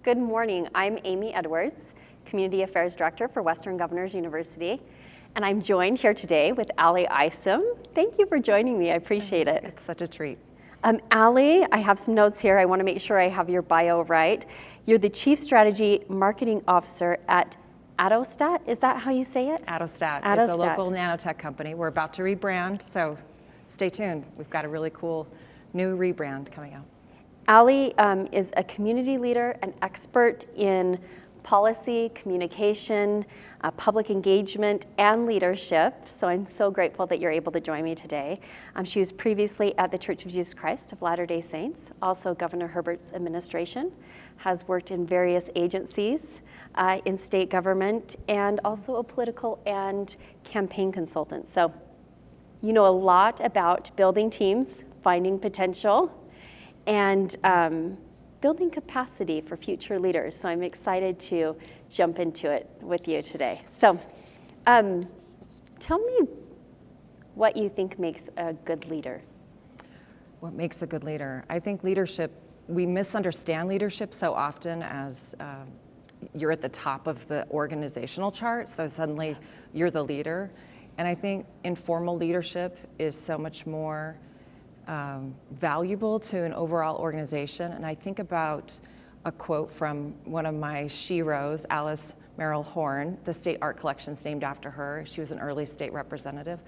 Good morning. I'm Amy Edwards, Community Affairs Director for Western Governors University, and I'm joined here today with Ali Isom. Thank you for joining me. I appreciate it. It's such a treat. Ali, I have some notes here. I want to make sure I have your bio right. You're the Chief Strategy Marketing Officer at ATTOSTAT. Is that how you say it? ATTOSTAT. ATTOSTAT. It's a local nanotech company. We're about to rebrand, so stay tuned. We've got a really cool new rebrand coming out. Ali is a community leader, an expert in policy, communication, public engagement, and leadership. So I'm so grateful that you're able to join me today. She was previously at the Church of Jesus Christ of Latter-day Saints, also Governor Herbert's administration, has worked in various agencies in state government, and also a political and campaign consultant. So you know a lot about building teams, finding potential, and building capacity for future leaders. So I'm excited to jump into it with you today. So tell me what you think makes a good leader. What makes a good leader? I think leadership, we misunderstand leadership so often as you're at the top of the organizational chart, so suddenly you're the leader. And I think informal leadership is so much more valuable to an overall organization. And I think about a quote from one of my sheroes, Alice Merrill Horn. The state art collection's named after her. She was an early state representative,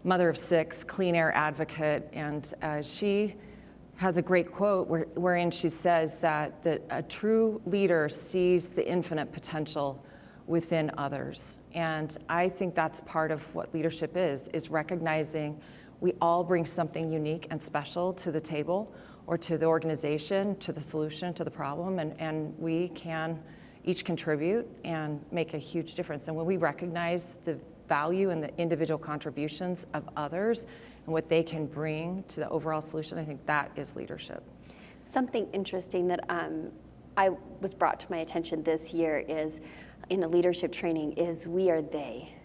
mother of 6, clean air advocate, and she has a great quote wherein she says that a true leader sees the infinite potential within others. And I think that's part of what leadership is recognizing we all bring something unique and special to the table or to the organization, to the solution, to the problem, and we can each contribute and make a huge difference. And when we recognize the value and the individual contributions of others and what they can bring to the overall solution, I think that is leadership. Something interesting that I was brought to my attention this year is, in a leadership training, is we are they.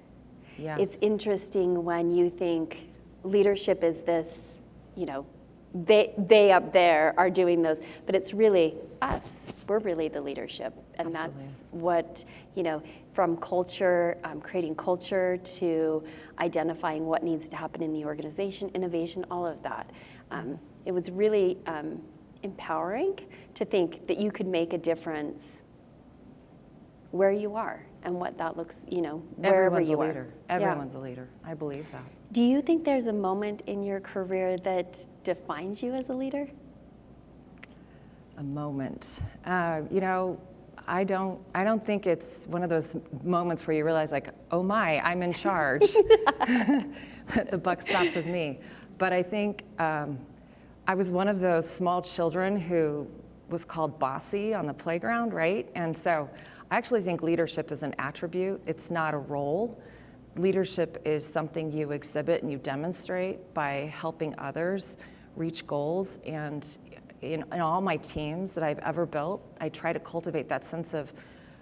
Yes. It's interesting when you think leadership is this, you know, they up there are doing those, but it's really us. We're really the leadership. And Absolutely. That's what, you know, from culture, creating culture, to identifying what needs to happen in the organization, innovation, all of that. It was really empowering to think that you could make a difference where you are and what that looks, you know, wherever Everyone's you a are. leader. Everyone's a leader. I believe that. Do you think there's a moment in your career that defines you as a leader? A moment. You know, I don't think it's one of those moments where you realize, like, oh my, I'm in charge. The buck stops with me. But I think I was one of those small children who was called bossy on the playground, right? And so I actually think leadership is an attribute. It's not a role. Leadership is something you exhibit and you demonstrate by helping others reach goals. And in all my teams that I've ever built, I try to cultivate that sense of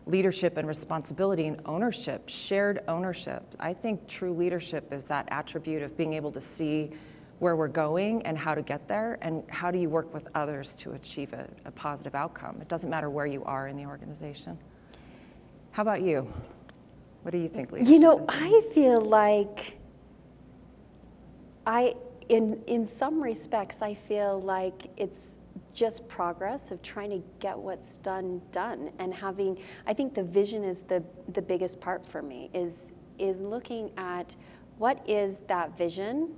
leadership and responsibility and ownership, shared ownership. I think true leadership is that attribute of being able to see where we're going and how to get there, and how do you work with others to achieve a positive outcome. It doesn't matter where you are in the organization. How about you? What do you think leadership is? You know, I feel like in some respects, I feel like it's just progress of trying to get what's done, and having, I think the vision is the biggest part for me, is looking at what is that vision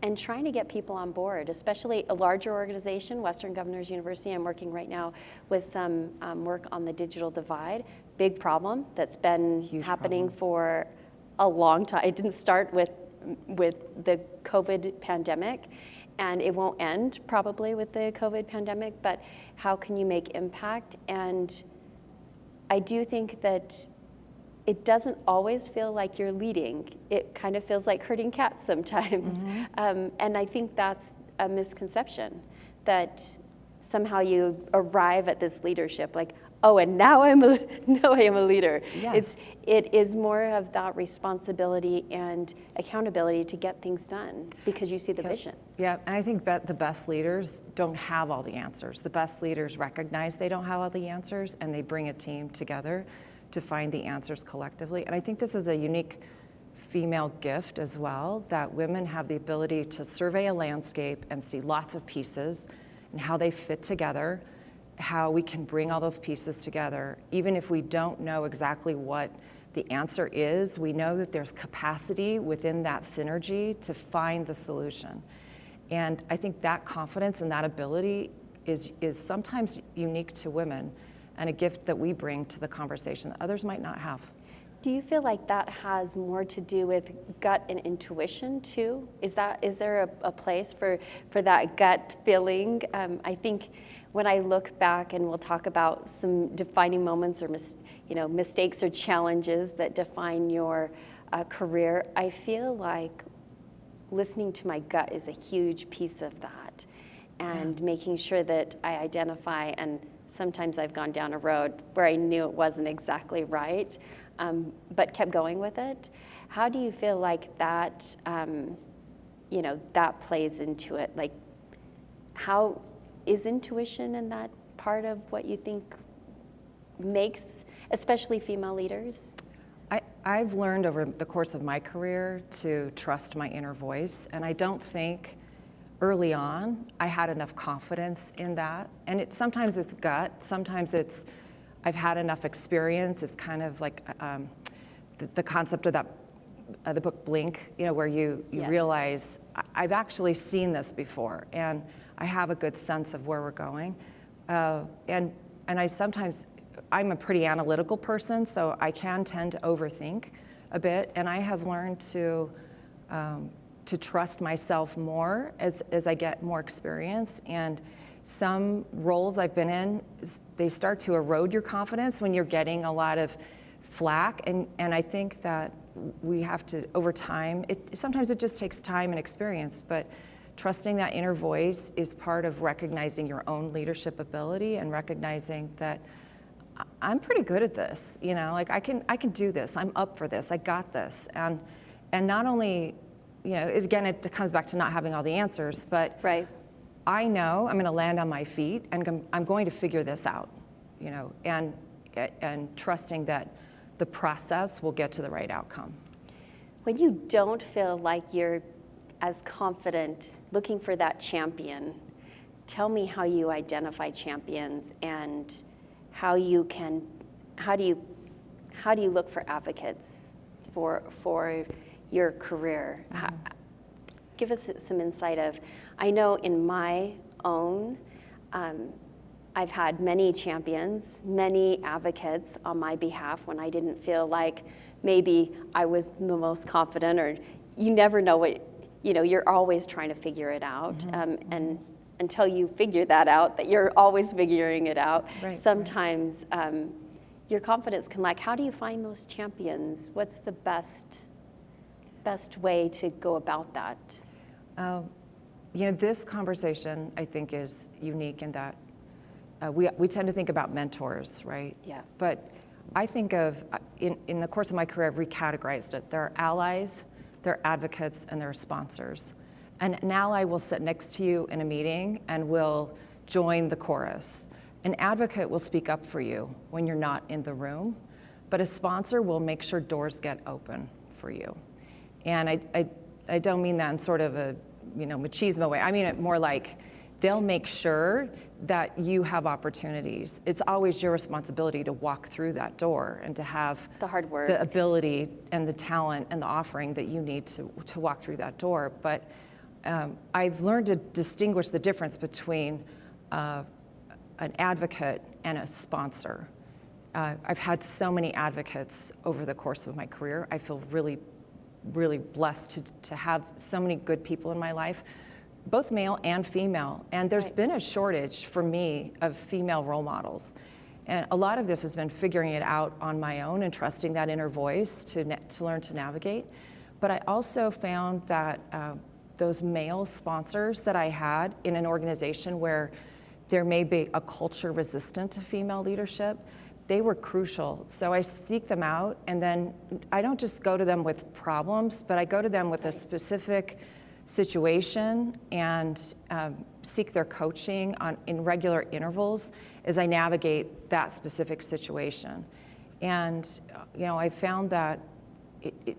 and trying to get people on board, especially a larger organization, Western Governors University. I'm working right now with some work on the digital divide. Big problem that's been happening for a long time. It didn't start with the COVID pandemic, and it won't end probably with the COVID pandemic, but how can you make impact? And I do think that it doesn't always feel like you're leading. It kind of feels like herding cats sometimes. Mm-hmm. And I think that's a misconception, that somehow you arrive at this leadership, like, oh, and now I am a leader. Yes. It is more of that responsibility and accountability to get things done because you see the vision. Yeah, and I think the best leaders don't have all the answers. The best leaders recognize they don't have all the answers, and they bring a team together to find the answers collectively. And I think this is a unique female gift as well, that women have the ability to survey a landscape and see lots of pieces and how they fit together, how we can bring all those pieces together. Even if we don't know exactly what the answer is, we know that there's capacity within that synergy to find the solution. And I think that confidence and that ability is sometimes unique to women and a gift that we bring to the conversation that others might not have. Do you feel like that has more to do with gut and intuition too? Is there a place for that gut feeling? I think when I look back, and we'll talk about some defining moments or mistakes or challenges that define your career, I feel like listening to my gut is a huge piece of that, and making sure that I identify. And sometimes I've gone down a road where I knew it wasn't exactly right, but kept going with it. How do you feel like that, that plays into it? Like, how is intuition in that part of what you think makes, especially female leaders? I've learned over the course of my career to trust my inner voice, and I don't think early on I had enough confidence in that. And sometimes it's gut, sometimes it's I've had enough experience. It's kind of like the concept of the book Blink, where you Yes. realize I've actually seen this before, and I have a good sense of where we're going. And I'm a pretty analytical person, so I can tend to overthink a bit, and I have learned to trust myself more as I get more experience. And some roles I've been in, they start to erode your confidence when you're getting a lot of flack, and I think that we have to, over time, sometimes it just takes time and experience, but trusting that inner voice is part of recognizing your own leadership ability and recognizing that I'm pretty good at this, like I can do this, I'm up for this, I got this. And not only, again, it comes back to not having all the answers, but Right. I know I'm going to land on my feet and I'm going to figure this out, and trusting that the process will get to the right outcome. When you don't feel like you're as confident, looking for that champion, tell me how you identify champions and how do you look for advocates for your career? Mm-hmm. Give us some insight of, I know in my own, I've had many champions, many advocates on my behalf when I didn't feel like maybe I was the most confident, or you never know what, you're always trying to figure it out. Mm-hmm. And until you figure that out, that you're always figuring it out, Right, sometimes your confidence can lack. How do you find those champions? What's the best way to go about that? This conversation, I think, is unique in that we tend to think about mentors, right? Yeah. But I think of, in the course of my career, I've recategorized it. There are allies, there are advocates, and there are sponsors. And an ally will sit next to you in a meeting and will join the chorus. An advocate will speak up for you when you're not in the room, but a sponsor will make sure doors get open for you. And I don't mean that in sort of a machismo way. I mean it more like they'll make sure that you have opportunities. It's always your responsibility to walk through that door and to have The hard work. the ability and the talent and the offering that you need to walk through that door. But I've learned to distinguish the difference between an advocate and a sponsor. I've had so many advocates over the course of my career. I feel really, really blessed to have so many good people in my life, both male and female. And there's Right. been a shortage for me of female role models. And a lot of this has been figuring it out on my own and trusting that inner voice to learn to navigate. But I also found that those male sponsors that I had in an organization where there may be a culture resistant to female leadership, they were crucial. So I seek them out, and then I don't just go to them with problems, but I go to them with a specific situation and seek their coaching in regular intervals as I navigate that specific situation. And I found that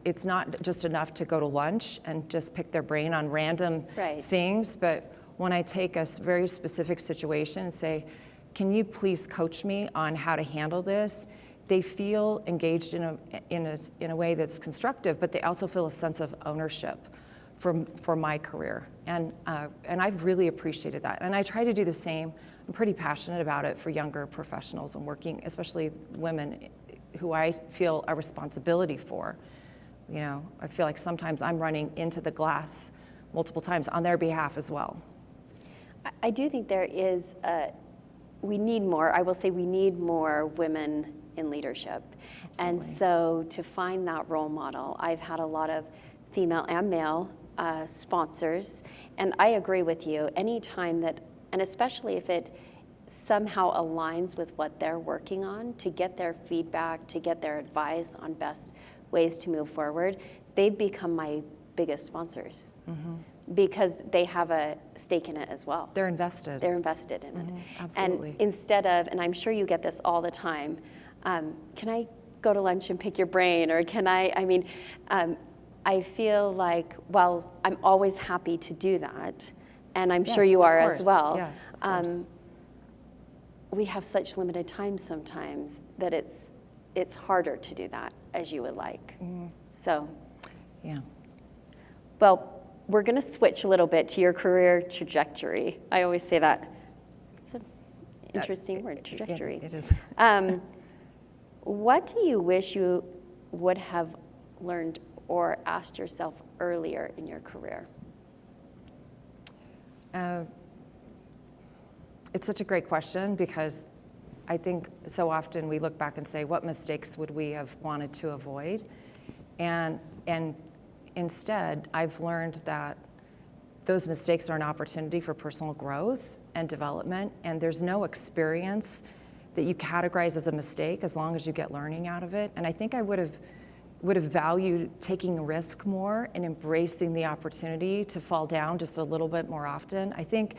it's not just enough to go to lunch and just pick their brain on random things, but when I take a very specific situation and say, can you please coach me on how to handle this? They feel engaged in a way that's constructive, but they also feel a sense of ownership for my career. And I've really appreciated that. And I try to do the same. I'm pretty passionate about it for younger professionals and working, especially women who I feel a responsibility for. I feel like sometimes I'm running into the glass multiple times on their behalf as well. I do think there is we need more. I will say we need more women in leadership. Absolutely. And so to find that role model, I've had a lot of female and male sponsors, and I agree with you. Anytime that, and especially if it somehow aligns with what they're working on, to get their feedback, to get their advice on best ways to move forward, they've become my biggest sponsors. Mm-hmm. Because they have a stake in it as well. They're invested. They're invested in it. Absolutely. And instead of, and I'm sure you get this all the time, can I go to lunch and pick your brain? Or can I feel like, well, I'm always happy to do that. And I'm sure you are as well. Yes, of course. We have such limited time sometimes that it's harder to do that as you would like. Mm-hmm. So. Yeah. Well, we're going to switch a little bit to your career trajectory. I always say that. It's an interesting word, trajectory. Yeah, it is. What do you wish you would have learned or asked yourself earlier in your career? It's such a great question, because I think so often we look back and say, what mistakes would we have wanted to avoid? And instead, I've learned that those mistakes are an opportunity for personal growth and development, and there's no experience that you categorize as a mistake as long as you get learning out of it. And I think I would have valued taking risk more and embracing the opportunity to fall down just a little bit more often. I think,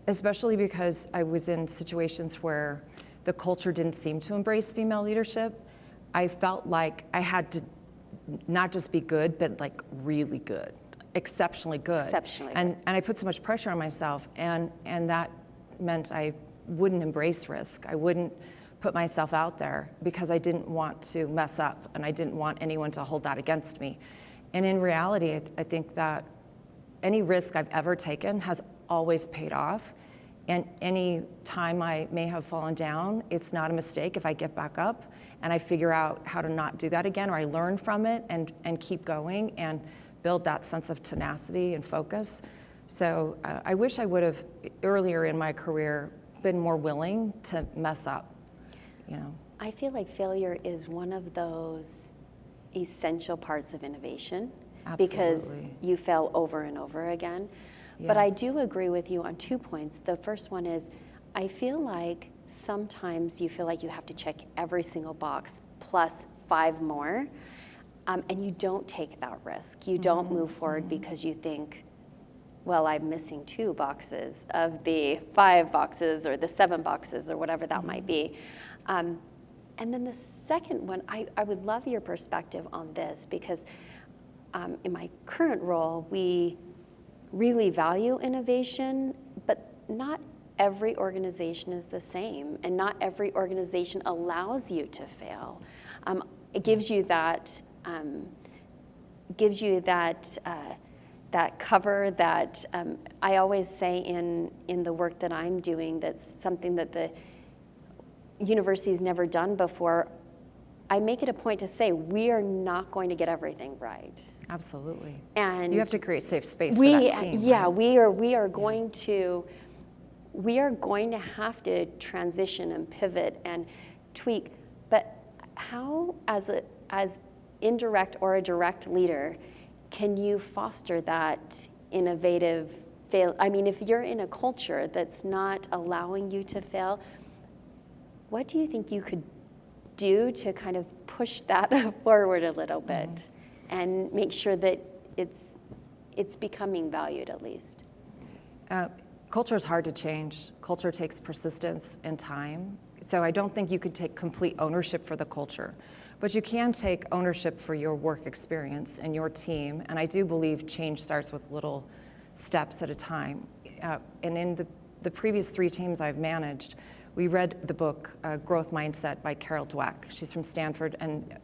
especially because I was in situations where the culture didn't seem to embrace female leadership, I felt like I had to not just be good, but like really good, exceptionally good. Exceptionally and I put so much pressure on myself, and that meant I wouldn't embrace risk. I wouldn't put myself out there because I didn't want to mess up, and I didn't want anyone to hold that against me. And in reality, I think that any risk I've ever taken has always paid off. And any time I may have fallen down, it's not a mistake if I get back up and I figure out how to not do that again, or I learn from it and keep going and build that sense of tenacity and focus. So I wish I would have, earlier in my career, been more willing to mess up, I feel like failure is one of those essential parts of innovation. Absolutely. Because you fail over and over again. Yes. But I do agree with you on 2 points. The first one is, I feel like sometimes you feel like you have to check every single box plus 5 more, and you don't take that risk. You don't move forward because you think, well, I'm missing 2 boxes of the 5 boxes or the 7 boxes or whatever that might be. And then the second one, I would love your perspective on this, because in my current role, we really value innovation, but not every organization is the same, and not every organization allows you to fail. It gives you that that cover that I always say in the work that I'm doing, that's something that the university's never done before. I make it a point to say, we are not going to get everything right. Absolutely. And you have to create safe space for that team. Yeah, right? we are going to have to transition and pivot and tweak. But how, as indirect or a direct leader, can you foster that innovative fail. I mean, if you're in a culture that's not allowing you to fail, what do you think you could do to kind of push that forward a little bit and make sure that it's becoming valued at least? Culture is hard to change. Culture takes persistence and time. So I don't think you could take complete ownership for the culture, but you can take ownership for your work experience and your team. And I do believe change starts with little steps at a time. And in the previous 3 teams I've managed, we read the book Growth Mindset by Carol Dweck. She's from Stanford, and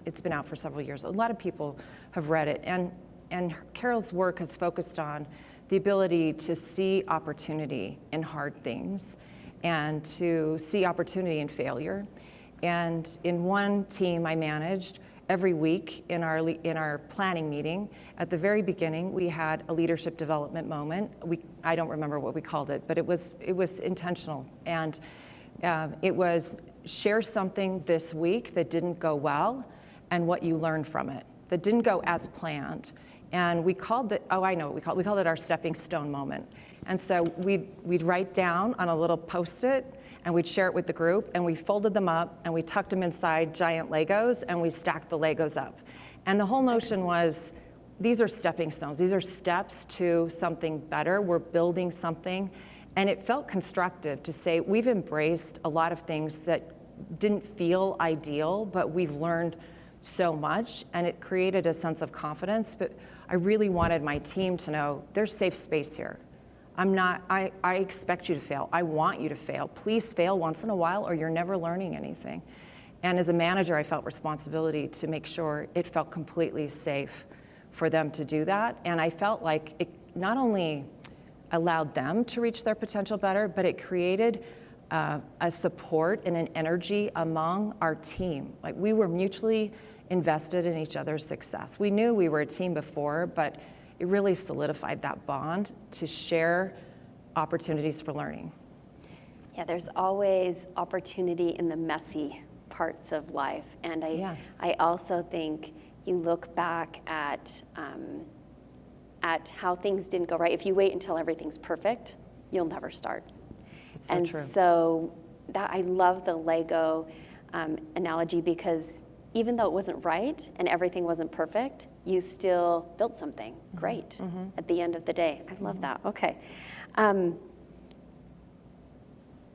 it's been out for several years. A lot of people have read it, and Carol's work has focused on the ability to see opportunity in hard things and to see opportunity in failure. And in one team I managed, every week in our planning meeting, at the very beginning, we had a leadership development moment. I don't remember what we called it, but it was intentional. And it was share something this week that didn't go well and what you learned from it, that didn't go as planned. And we called it, I know what we called it our stepping stone moment. And so we'd write down on a little Post-it, and we'd share it with the group, and we folded them up, and we tucked them inside giant Legos, and we stacked the Legos up. And the whole notion was, these are stepping stones. These are steps to something better. We're building something. And it felt constructive to say, we've embraced a lot of things that didn't feel ideal, but we've learned so much, and it created a sense of confidence. But I really wanted my team to know there's safe space here. I expect you to fail. I want you to fail. Please fail once in a while, or you're never learning anything. And as a manager, I felt responsibility to make sure it felt completely safe for them to do that. And I felt like it not only allowed them to reach their potential better, but it created a support and an energy among our team. Like, we were mutually invested in each other's success. We knew we were a team before, but it really solidified that bond to share opportunities for learning. Yeah, there's always opportunity in the messy parts of life. And I also think you look back at how things didn't go right. If you wait until everything's perfect, you'll never start. It's so true. So that, I love the Lego analogy, because even though it wasn't right and everything wasn't perfect, you still built something great at the end of the day. I love that. Okay.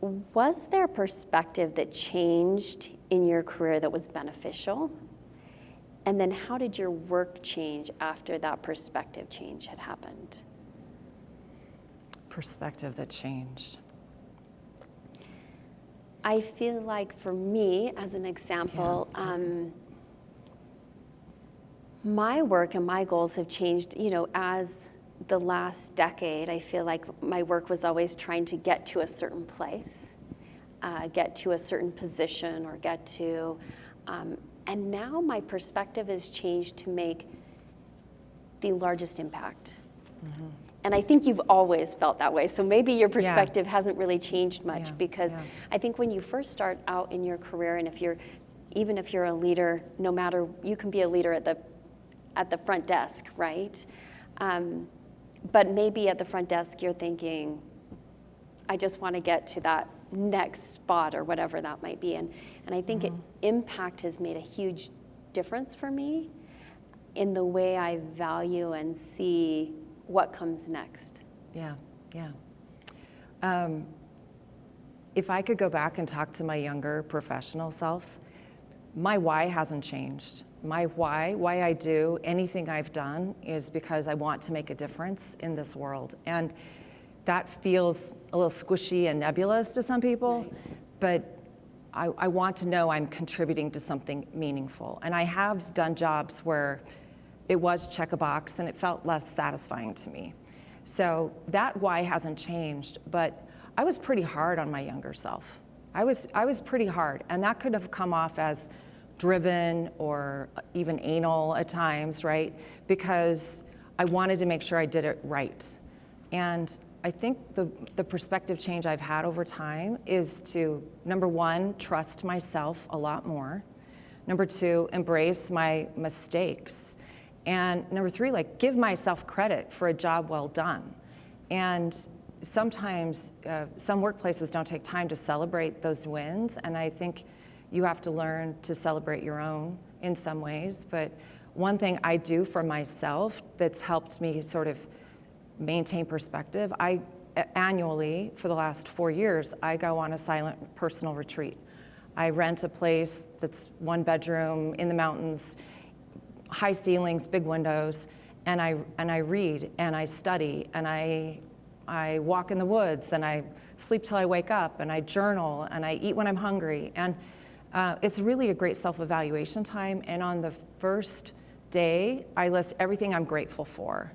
Was there a perspective that changed in your career that was beneficial? And then how did your work change after that perspective change had happened? Perspective that changed. I feel like for me, as an example, my work and my goals have changed, as the last decade. I feel like my work was always trying to get to a certain place, get to a certain position, or get to, and now my perspective has changed to make the largest impact. And I think you've always felt that way. So maybe your perspective hasn't really changed much, because I think when you first start out in your career, and even if you're a leader, no matter, you can be a leader at the front desk, right? But maybe at the front desk you're thinking, I just want to get to that next spot, or whatever that might be. And I think impact has made a huge difference for me in the way I value and see what comes next. If I could go back and talk to my younger professional self, my why hasn't changed. My why I do anything I've done, is because I want to make a difference in this world. And that feels a little squishy and nebulous to some people, but I want to know I'm contributing to something meaningful. And I have done jobs where it was check a box and it felt less satisfying to me. So that why hasn't changed, but I was pretty hard on my younger self. I was pretty hard, and that could have come off as driven or even anal at times, right? Because I wanted to make sure I did it right. And I think the perspective change I've had over time is to, number one, trust myself a lot more. Number two, embrace my mistakes. And number three, give myself credit for a job well done. And sometimes some workplaces don't take time to celebrate those wins, and I think you have to learn to celebrate your own in some ways. But one thing I do for myself that's helped me sort of maintain perspective, annually for the last 4 years, I go on a silent personal retreat. I rent a place that's 1 bedroom in the mountains, high ceilings, big windows, and I read and I study and I walk in the woods and I sleep till I wake up and I journal and I eat when I'm hungry. And it's really a great self-evaluation time. And on the first day, I list everything I'm grateful for.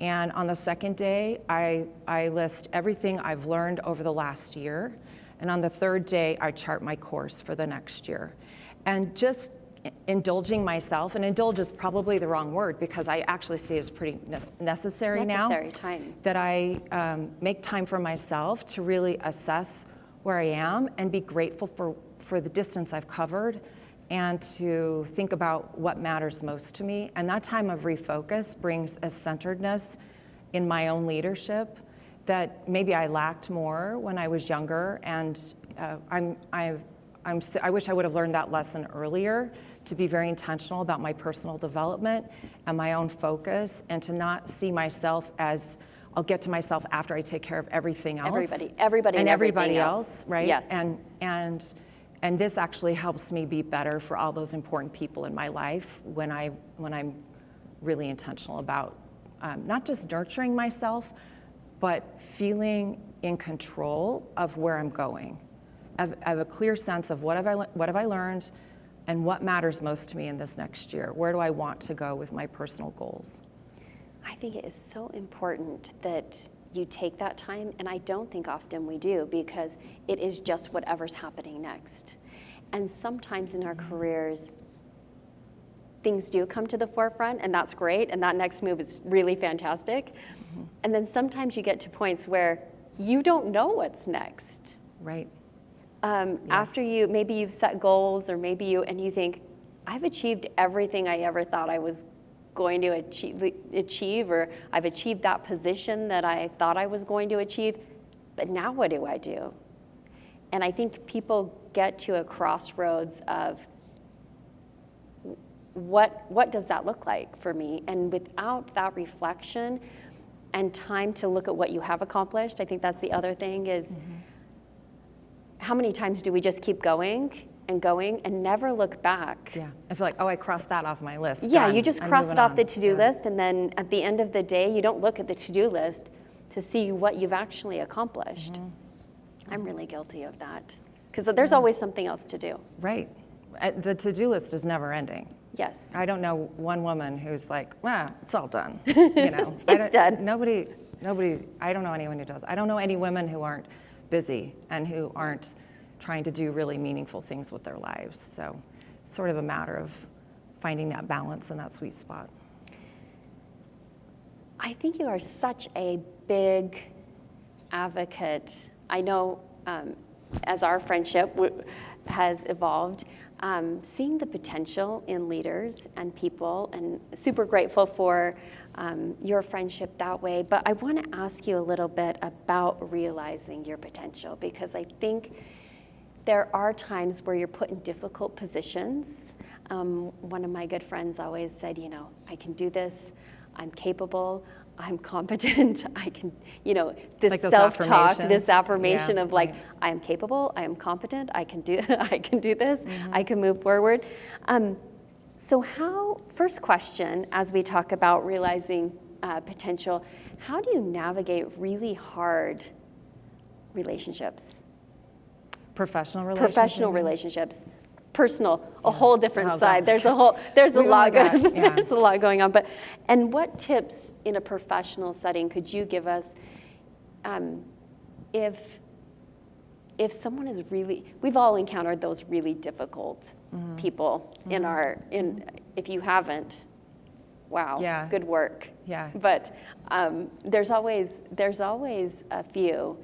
And on the second day, I list everything I've learned over the last year. And on the third day, I chart my course for the next year. And just indulging myself, and indulge is probably the wrong word because I actually see it as pretty necessary now. Necessary time. That I make time for myself to really assess where I am and be grateful for the distance I've covered, and to think about what matters most to me. And that time of refocus brings a centeredness in my own leadership that maybe I lacked more when I was younger. And I wish I would have learned that lesson earlier, to be very intentional about my personal development and my own focus, and to not see myself as, I'll get to myself after I take care of everything else. Everybody and everybody everything else, right? Yes. And this actually helps me be better for all those important people in my life when I'm really intentional about not just nurturing myself, but feeling in control of where I'm going. I have a clear sense of what have I learned, and what matters most to me in this next year. Where do I want to go with my personal goals? I think it is so important that you take that time, and I don't think often we do, because it is just whatever's happening next. And sometimes in our careers, things do come to the forefront, and that's great, and that next move is really fantastic. Mm-hmm. And then sometimes you get to points where you don't know what's next. Right. Yes. After maybe you've set goals, or maybe you think, I've achieved everything I ever thought I was going to achieve, or I've achieved that position that I thought I was going to achieve, but now what do I do? And I think people get to a crossroads of what does that look like for me? And without that reflection and time to look at what you have accomplished, I think that's the other thing is, mm-hmm. How many times do we just keep going and never look back? Yeah, I feel like, I crossed that off my list. Yeah, Done. you just crossed it off the to-do list, and then at the end of the day, you don't look at the to-do list to see what you've actually accomplished. Mm-hmm. I'm really guilty of that, because there's always something else to do. Right. The to-do list is never ending. Yes. I don't know one woman who's like, it's all done. It's done. Nobody, I don't know anyone who does. I don't know any women who aren't busy and who aren't trying to do really meaningful things with their lives. So it's sort of a matter of finding that balance and that sweet spot. I think you are such a big advocate. I know as our friendship has evolved, seeing the potential in leaders and people, and super grateful for your friendship that way. But I want to ask you a little bit about realizing your potential, because I think there are times where you're put in difficult positions. One of my good friends always said, I can do this, I'm capable, I'm competent, I can, this like self-talk, this affirmation of like, right. I am capable, I am competent, I can do this, mm-hmm. I can move forward. So first question, as we talk about realizing potential, how do you navigate really hard relationships? Professional relationships? Professional relationships. Personal, a whole different side. There's a lot going on. And what tips in a professional setting could you give us if someone is really, we've all encountered those really difficult mm-hmm. people mm-hmm. If you haven't, wow, good work. Yeah. But there's always a few.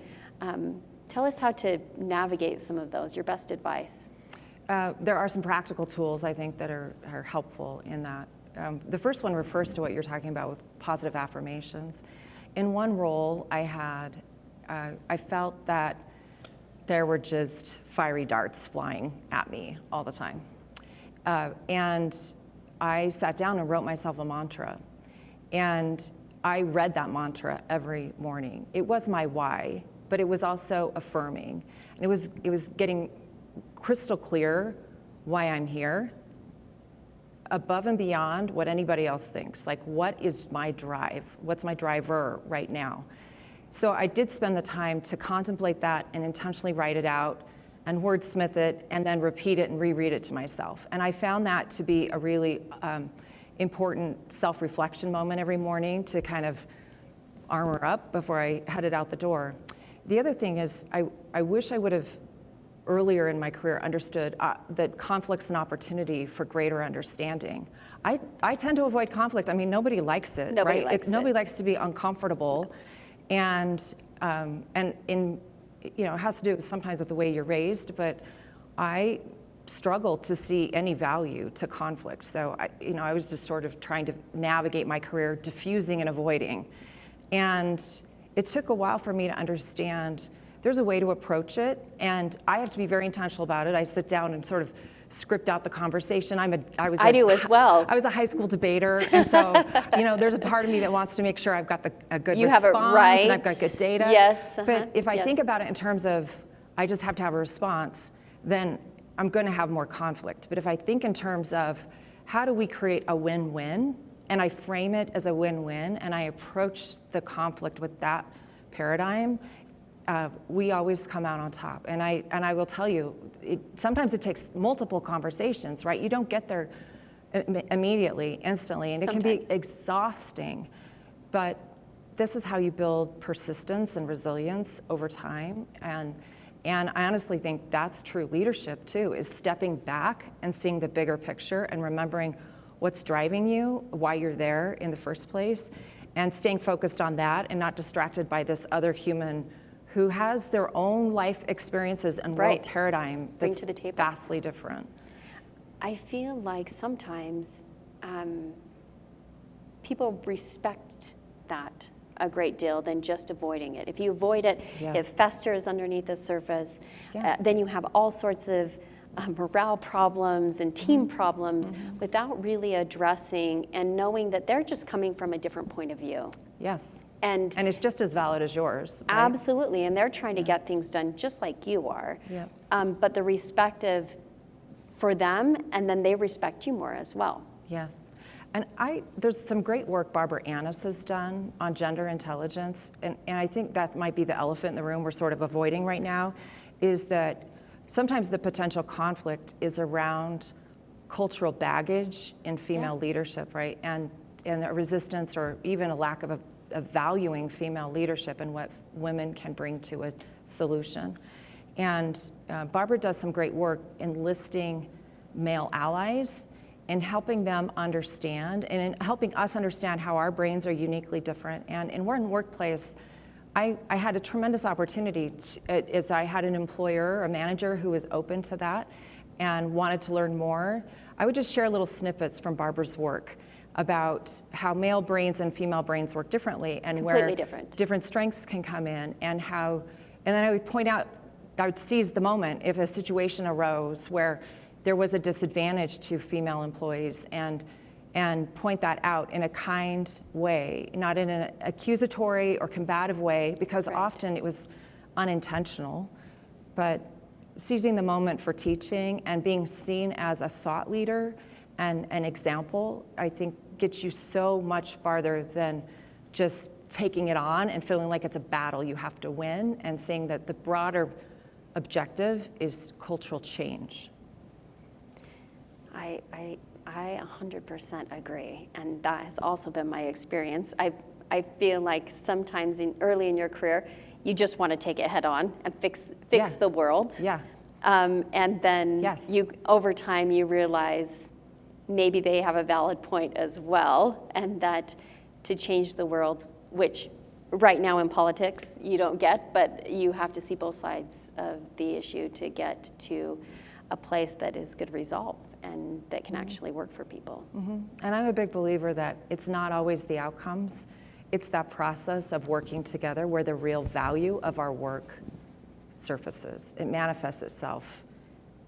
Tell us how to navigate some of those, your best advice. There are some practical tools, I think, that are helpful in that. The first one refers to what you're talking about with positive affirmations. in one role I had, I felt that there were just fiery darts flying at me all the time. And I sat down and wrote myself a mantra. And I read that mantra every morning. It was my why, but it was also affirming. And it was getting crystal clear why I'm here, above and beyond what anybody else thinks. Like, what is my drive? What's my driver right now? So I did spend the time to contemplate that and intentionally write it out and wordsmith it and then repeat it and reread it to myself. And I found that to be a really important self-reflection moment every morning to kind of armor up before I headed out the door. The other thing is I wish I would have earlier in my career understood that conflict's an opportunity for greater understanding. I tend to avoid conflict. I mean, nobody likes it, Nobody right? likes it. Nobody likes to be uncomfortable. And in, you know, it has to do sometimes with the way you're raised, but I struggle to see any value to conflict. So I was just sort of trying to navigate my career, diffusing and avoiding. And it took a while for me to understand there's a way to approach it, and I have to be very intentional about it. I sit down and sort of script out the conversation. I do as well. I was a high school debater, and so there's a part of me that wants to make sure I've got a good you response have it right. and I've got good data. Yes. But if I think about it in terms of I just have to have a response, then I'm going to have more conflict. But if I think in terms of how do we create a win-win, and I frame it as a win-win, and I approach the conflict with that paradigm, we always come out on top. And I will tell you, sometimes it takes multiple conversations, right? You don't get there immediately, instantly, and Sometimes. It can be exhausting. But this is how you build persistence and resilience over time. And I honestly think that's true leadership too, is stepping back and seeing the bigger picture and remembering what's driving you, why you're there in the first place, and staying focused on that and not distracted by this other human who has their own life experiences and world paradigm that's to the table. vastly different. I feel like sometimes people respect that a great deal than just avoiding it. If you avoid it, Yes. it festers underneath the surface. Yeah. Then you have all sorts of morale problems and team problems without really addressing and knowing that they're just coming from a different point of view. Yes. And it's just as valid as yours. Right? absolutely, and they're trying to get things done just like you are. Yeah. But the respect for them, and then they respect you more as well. Yes. And there's some great work Barbara Annis has done on gender intelligence, and I think that might be the elephant in the room we're sort of avoiding right now, is that sometimes the potential conflict is around cultural baggage in female leadership, right? And a resistance or even a lack of valuing female leadership and what women can bring to a solution. And Barbara does some great work enlisting male allies and helping them understand and in helping us understand how our brains are uniquely different. And in one workplace, I had a tremendous opportunity as I had an employer, a manager who was open to that and wanted to learn more. I would just share little snippets from Barbara's work about how male brains and female brains work differently and Completely where different strengths can come in and then I would point out, I would seize the moment if a situation arose where there was a disadvantage to female employees and point that out in a kind way, not in an accusatory or combative way, because often it was unintentional, but seizing the moment for teaching and being seen as a thought leader and an example, I think gets you so much farther than just taking it on and feeling like it's a battle you have to win, and seeing that the broader objective is cultural change. I 100% agree, and that has also been my experience. I feel like sometimes early in your career, you just want to take it head on and fix the world. Yeah. And then over time you realize maybe they have a valid point as well, and that to change the world, which right now in politics you don't get, but you have to see both sides of the issue to get to a place that is good resolve and that can actually work for people. And I'm a big believer that it's not always the outcomes, it's that process of working together where the real value of our work surfaces. It manifests itself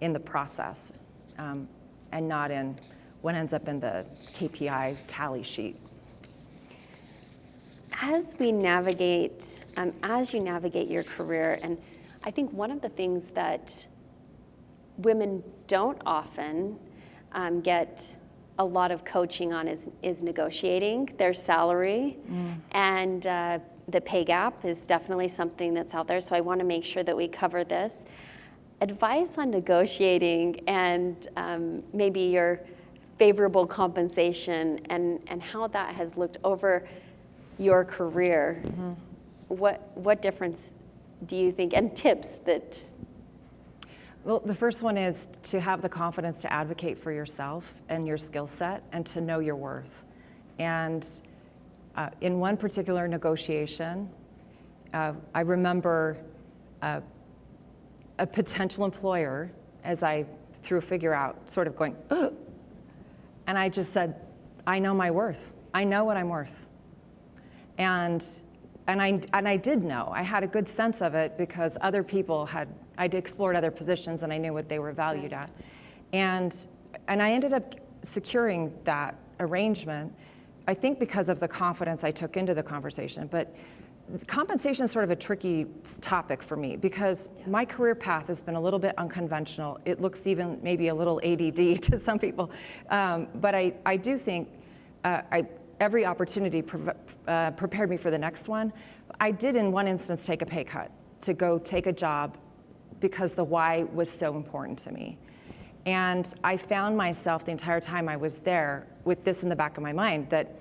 in the process, and not in what ends up in the KPI tally sheet. As we navigate, as you navigate your career, and I think one of the things that women don't often get a lot of coaching on is negotiating their salary, and the pay gap is definitely something that's out there. So I want to make sure that we cover this. Advice on negotiating and maybe your favorable compensation and how that has looked over your career. What difference do you think, and tips that? Well, the first one is to have the confidence to advocate for yourself and your skill set and to know your worth. And in one particular negotiation, I remember a potential employer, as I threw a figure out, sort of going, ugh, and I just said, I know my worth. I know what I'm worth. And I did know. I had a good sense of it because other people I'd explored other positions and I knew what they were valued at. And I ended up securing that arrangement, I think because of the confidence I took into the conversation. But compensation is sort of a tricky topic for me because my career path has been a little bit unconventional. It looks even maybe a little ADD to some people. But I do think every opportunity prepared me for the next one. I did in one instance take a pay cut to go take a job because the why was so important to me. And I found myself the entire time I was there with this in the back of my mind that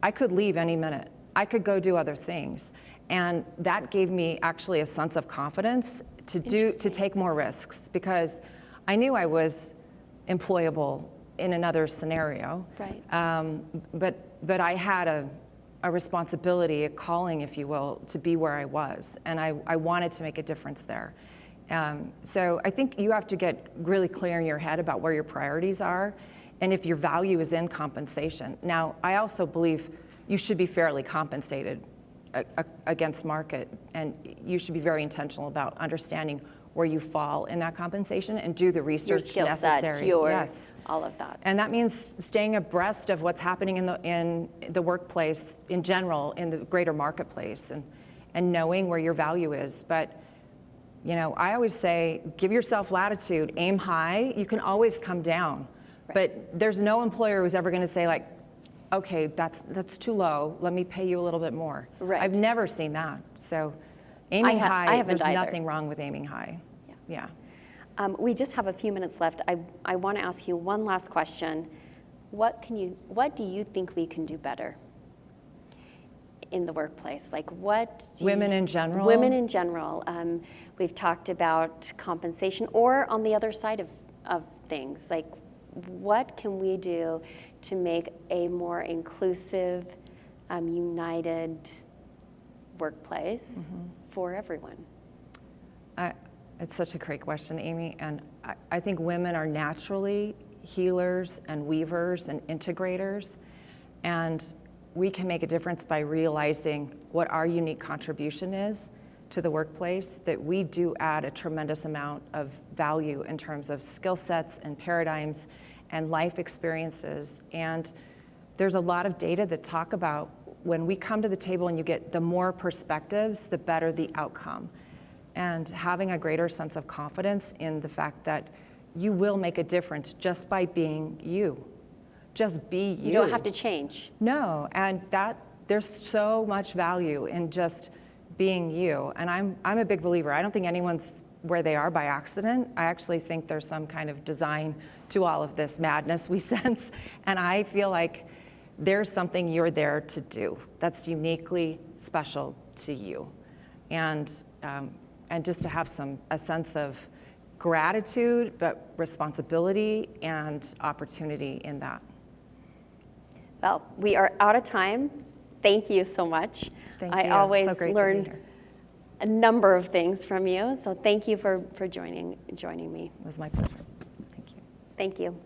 I could leave any minute. I could go do other things. And that gave me actually a sense of confidence to take more risks because I knew I was employable in another scenario. Right. But I had a responsibility, a calling, if you will, to be where I was. And I wanted to make a difference there. So I think you have to get really clear in your head about where your priorities are and if your value is in compensation. Now, I also believe you should be fairly compensated against market, and you should be very intentional about understanding where you fall in that compensation and do the research your necessary. Yes, all of that. And that means staying abreast of what's happening in the workplace in general, in the greater marketplace, and knowing where your value is. But you know, I always say, give yourself latitude, aim high. You can always come down, but there's no employer who's ever going to say like, okay, that's too low. Let me pay you a little bit more. Right. I've never seen that. So, aiming high. There's nothing wrong with aiming high. Yeah. We just have a few minutes left. I want to ask you one last question. What do you think we can do better in the workplace? Like women in general? Women in general. We've talked about compensation, or on the other side of things, like what can we do to make a more inclusive, united workplace for everyone? It's such a great question, Aimee, and I think women are naturally healers and weavers and integrators, and we can make a difference by realizing what our unique contribution is to the workplace, that we do add a tremendous amount of value in terms of skill sets and paradigms and life experiences. And there's a lot of data that talk about when we come to the table and you get the more perspectives, the better the outcome. And having a greater sense of confidence in the fact that you will make a difference just by being you. Just be you. You don't have to change. No, and there's so much value in just being you. And I'm a big believer. I don't think anyone's where they are by accident. I actually think there's some kind of design to all of this madness we sense. And I feel like there's something you're there to do that's uniquely special to you. And just to have a sense of gratitude, but responsibility and opportunity in that. Well, we are out of time. Thank you so much. Thank you. I always so great learned to be here. A number of things from you, so thank you for joining me. It was my pleasure. Thank you. Thank you.